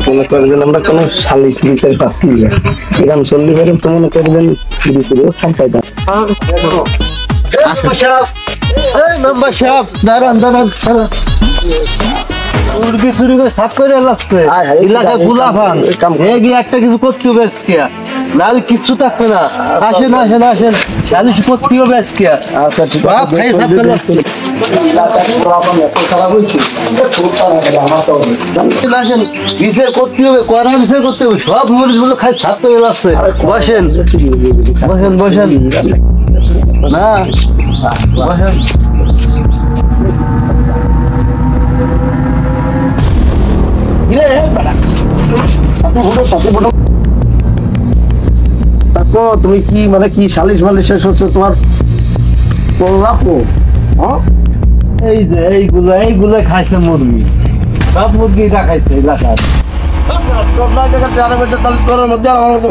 মনে করবেন আমরা কোন শালিক বিচার পাচ্ছি না, এরকম চললে পারে তো মনে করবেন সম্পাই একটা কিছু করতে হবে নাহলে কিচ্ছু থাকবে না। আসেন আসেন আসেন, করতে হবে আজকে। আচ্ছা ঠিক আছে, বিচার করতে হবে, কড়া বিচার করতে হবে। সব মরিচ গুলো খাই ছাড়তে হয়ে যাচ্ছে। বসেন বসেন বসেন না বসেন। তুমি কি মানে কি সালিশ মালিশ শেষ হচ্ছে তোমার? এই যে এইগুলো খাইছে মুরগি, সব মুরগিটা খাইছে এলাকার।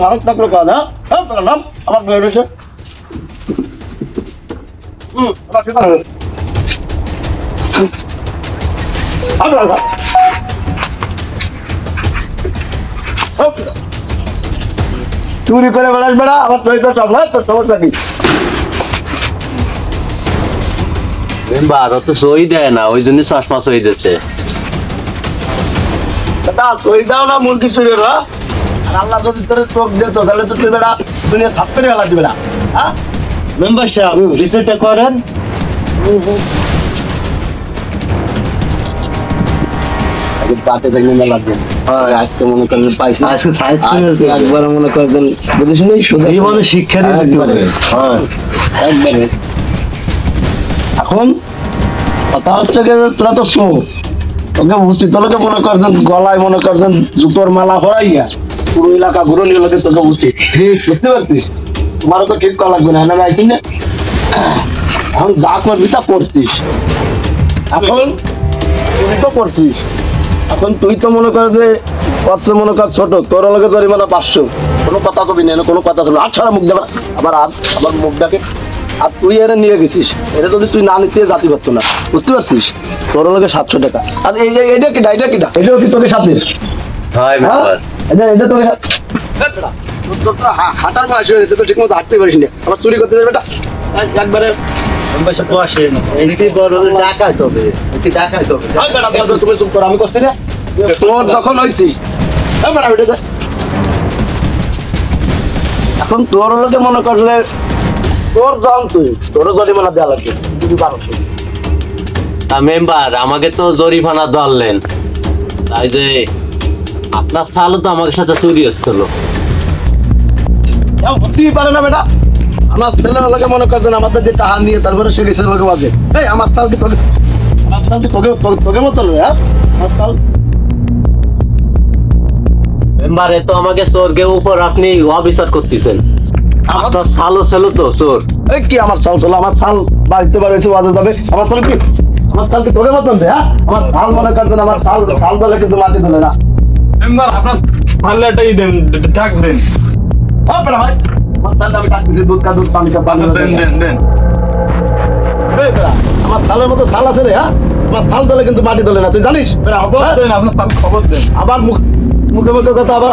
ভারত থাকলো কাজ আমার রয়েছে। চুরি করে বেড়াস বেড়া আমার তো সমস্যা কি? তো সই দেয় না, ওই জন্য চশমা সই দিচ্ছে। সই দাও না মুরগি চুরি হলো। আর আল্লাহ যদি তোর চোখ দিত তাহলে তো তুই বেড়া দুনিয়া থাপ করে বেলা দিবে না। হ্যাঁ মেম্বার সাহেব বিষয়টা করেন। পাতে দেখলে মেলা দিন আজকে মনে করেন পাইছি, একবার মনে করেন বুঝিস নি জীবনে শিক্ষা দিয়ে দিতে পারে। একবারে এখন কথা হচ্ছে তোরা তো শো তোকে বুঝছি, তোকে মনে করছেন গলায় মনে করছেন জুতোর মালা হরাইয়া পুরো এলাকা ঘুরে নিয়ে লোকে তোকে বুঝছি। ঠিক বুঝতে পারছিস? তোমারও তো ঠিক করা লাগবে না, না আইছি না। এখন যা করবি তা করছিস, এখন তুই তো করছিস। এখন তুই তো মনে কর যে পাচ্ছে মনে কর ছোট, তোর লোকে জরিমানা 500, কোনো কথা কবি না, কোনো কথা ছিল আচ্ছা মুখ দেবে আবার আবার মুখ ডাকে। আর তুই এরা নিয়ে গেছিস, এটা যদি তুই না নিতে জাতি করতো না, বুঝতে পারছিস? তোর লোকে 700 টাকা। আর এই যে এটা কিটা এটাও কি তোকে সাথে এটা তোকে হাঁটার বয়স হয়ে গেছে, তো ঠিক মতো হাঁটতে পারিস না, আবার চুরি করতে যাবে একবারে। তুমি চুপ করো, আমি করছি না তোর যখন হয়েছিস। এখন তোর লোকে মনে করলে তোর জন তুই তোরও জরিমানা দেওয়া লাগবে যদি 1200। মেম্বার আমাকে তো জরিমানা ধরলেন, তাই যে আপনার সালও তো আমার সাথে চুরি হচ্ছিল। বুঝতেই পারে না বেটা, আমার ছেলের লোকে মনে করছেন আমাদের যে টাকা নিয়ে তারপরে সে গেছে লোকে বাজে। এই আমার সাল কি তোকে, আমার সাল কি তোকে তোকে মতো নয়? হ্যাঁ আমার সাল মেম্বারে তো আমাকে চোরকে উপর আপনি অবিচার করতেছেন। আপনার সালও ছিল তো চোর। এই কি আমার সাল ছিল? আমার সাল বাড়িতে বাড়িতে বাজে যাবে। আমার সাল কি তোকে মতন? হ্যাঁ আমার সাল মনে করছেন, আমার সাল দলে কিন্তু মাটি তোলে না। মেম্বার আপনার পাল্লাটাই দেন, ডাক দেন। হ্যাঁ বেটা ভাই, আমার সালটা আমি ডাকতেছি, দুধ কা দুধ পানি কা পানি দেন। এই বেটা আমার সালের মতো সাল আছে রে। হ্যাঁ আমার সাল দলে কিন্তু মাটি তোলে না, তুই জানিস? আপনার খবর দেন। আবার মুখে মুখে কথা আবার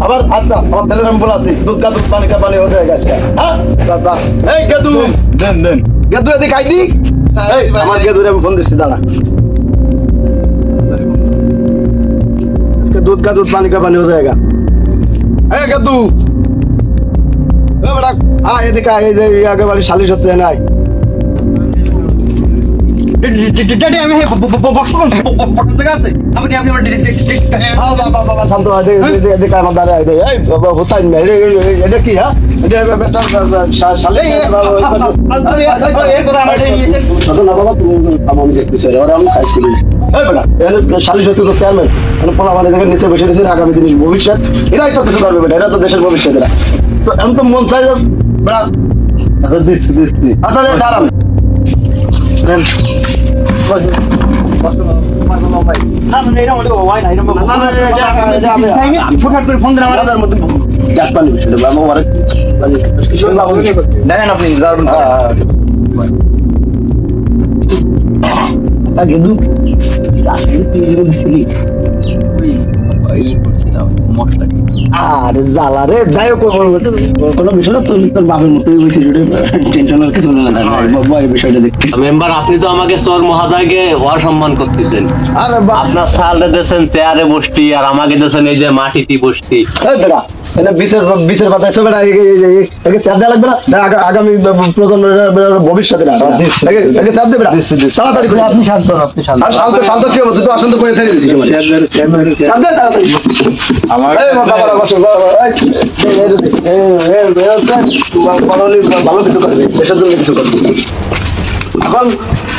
আবার আচ্ছা আমার ছেলের আমি বলাছি দুধ কা দুধ পানি কা পানি হয়ে গেছে। হ্যাঁ দাদা এই গেদু দেন গেদু এদিকে আইদি। আমার গেদুরে আমি ফোন দিচ্ছি, দাঁড়া। दूध का दूध पानी का पानी हो जाएगा। ए गद्दू ए बेटा आ ये दिखा, ये आगे वाली सालिश होते है ना। ড্যাডি আমি বক্স জায়গা আছে, আপনি আমার हां बाबा बाबा शांत हो दे दिखा আমার দাঁড়া দে। এই বাবা হোসাইন মে এটা কি? হ্যাঁ এটা বেটা সালিশ বাবা এই তোরা আমার এই না বাবা তুমি আমি দেখতেছি আর আমি কাজ করি। এই বেটা এটা সালিশ হচ্ছে তো চেয়ারম্যান, মানে পোলা মানে দেখেন নিচে বসে রয়েছে, আগামী দিনের ভবিষ্যৎ এরাই তো কিছু করবে বেটা, এরা তো দেশের ভবিষ্যৎ। এরা তো এখন তো মন চাই বেটা। আচ্ছা দিচ্ছি আচ্ছা দাঁড়ান দেন ফোন জাপানি বিষয়টা বাবা ওরা দেখেন আপনি যাবেন আচ্ছা গেদু আরে জ্বালা রে যাই হোক কোনো বিষয় না তোর বাপের মতোই হয়েছে টেনশনের কিছু না বাবা এই বিষয়টা দেখছিস মেম্বার আপনি তো আমাকে চোর মহাদয়কে অসম্মান করতেছেন। আরে আপনার সালটা দিয়েছেন চেয়ারে বসছি আর আমাকে দিয়েছেন এই যে মাটিতে বসছি। বেড়া এটা বিচের পাতা আছে বেড়া একে চাপ দেওয়া লাগবে না আগামী প্রজন্মের ভবিষ্যতে না একে চাপ দেবে তাড়াতাড়ি করে আপনি শান্ত আর শান্ত কি হবো তুই তো অশান্ত করে ছেড়ে দিচ্ছিস চাপ দে তাড়াতাড়ি আমার ভালো কিছু করবে দেশের জন্য কিছু করবে এখন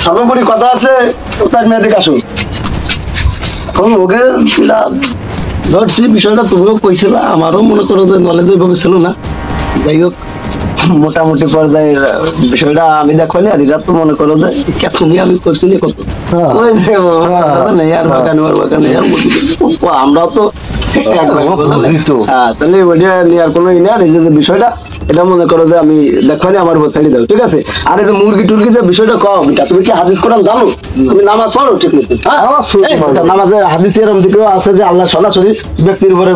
সর্বোপরি কথা আছে তার মেয়েদিকে আসুন এখন ওকে ধরছি বিষয়টা তুমিও কইছিল আমারও মনে করো যে নলেজ ওইভাবে ছিল না যাই হোক মোটামুটি পর্যায়ে বিষয়টা আমি দেখো না আর এরা তো মনে করো যে কেন নিয়ে আমি করছি না কত ওই যে নেই আর বাগানে আমরাও তো তাহলে ওইটা নিয়ে আর কোনো ই না এই যে বিষয়টা এটা মনে করো যে আমি দেখবানি আমার সাইডে দাও ঠিক আছে আর এই যে মুরগি টুরগি যে বিষয়টা কম তুমি কি হাদিস কোরআন জানো তুমি নামাজ পড়ো ঠিক মতো নামাজে হাদিস এরকম দিকেও আছে যে আল্লাহ সরাসরি ব্যক্তির উপরে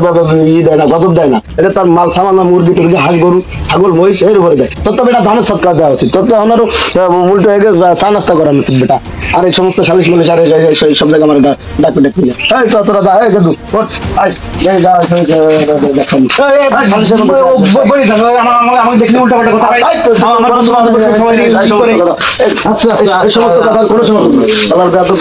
ই দেয় না গজব দেয় না এটা তার মাল সামান্য মুরগি টুরগি হাঁস গরু ছাগল মহিষ এর উপরে দেয় তোর তো বেটা ধানের সৎকার দেওয়া উচিত তোর তো আমারও উল্টো এগে চা নাস্তা করানো উচিত বেটা আর এই সমস্ত সালিশ মালিশ আর সব জায়গায় আমার ডাকবে ডাকবি না এই তো তোরা দা এই জাদু ওঠ আয় দেখুন আমাকে দেখলে উল্টা পাল্টা কথা আচ্ছা এই সমস্ত কথা কোনো সমস্যা নেই আল্লাহর ব্যাপার